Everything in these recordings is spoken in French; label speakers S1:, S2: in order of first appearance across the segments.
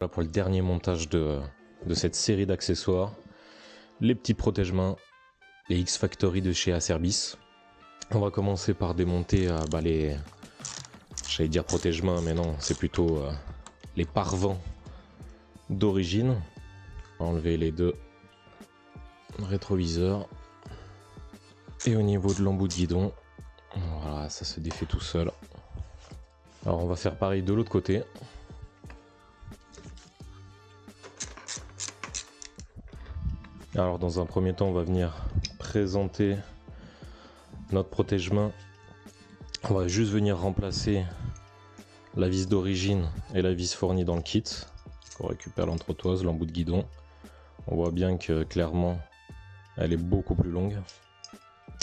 S1: Voilà pour le dernier montage de cette série d'accessoires. Les petits protège-mains, les X-Factory de chez Acerbis. On va commencer par démonter les... J'allais dire protège-mains, mais non, c'est plutôt les pare-vents d'origine. On va enlever les deux rétroviseurs. Et au niveau de l'embout de guidon, voilà, ça se défait tout seul. Alors on va faire pareil de l'autre côté. Alors dans un premier temps, on va venir présenter notre protège-main. On va juste venir remplacer la vis d'origine et la vis fournie dans le kit. On récupère l'entretoise, l'embout de guidon. On voit bien que clairement, elle est beaucoup plus longue.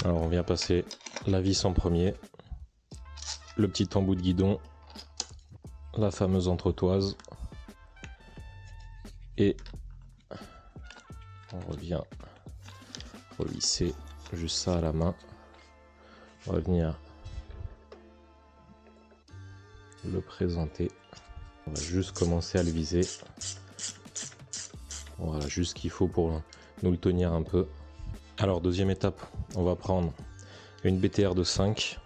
S1: Alors on vient passer la vis en premier, le petit embout de guidon, la fameuse entretoise et on revient revisser juste ça à la main. On va venir le présenter. On va juste commencer à le viser. Voilà, juste ce qu'il faut pour nous le tenir un peu. Alors deuxième étape, on va prendre une BTR de 5.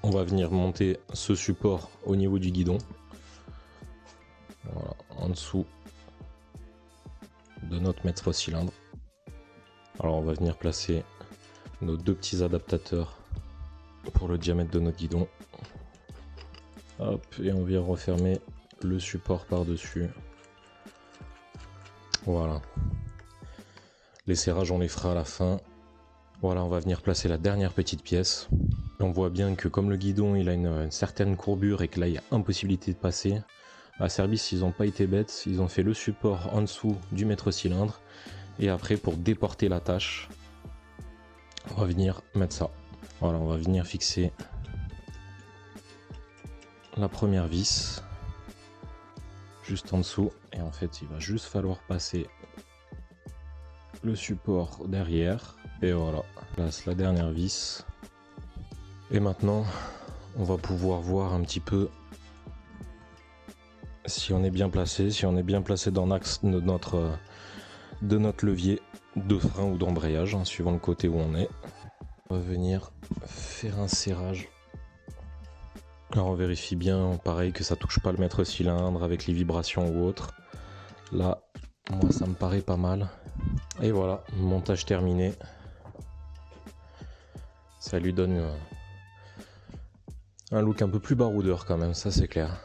S1: On va venir monter ce support au niveau du guidon. Voilà, en dessous de notre maître cylindre. Alors on va venir placer nos deux petits adaptateurs pour le diamètre de notre guidon. Hop, et on vient refermer le support par-dessus. Voilà. Les serrages on les fera à la fin. Voilà, on va venir placer la dernière petite pièce. On voit bien que comme le guidon il a une certaine courbure et que là il y a impossibilité de passer, Acerbis ils n'ont pas été bêtes, ils ont fait le support en dessous du maître cylindre et après pour déporter la tâche, on va venir mettre ça. Voilà, on va venir fixer la première vis juste en dessous et en fait il va juste falloir passer le support derrière et voilà, on place la dernière vis et maintenant on va pouvoir voir un petit peu si on est bien placé, dans l'axe de notre levier de frein ou d'embrayage, hein, suivant le côté où on est. On va venir faire un serrage. Alors on vérifie bien, pareil, que ça touche pas le maître cylindre avec les vibrations ou autre. Là, moi ça me paraît pas mal. Et voilà, montage terminé. Ça lui donne un look un peu plus baroudeur quand même, ça c'est clair.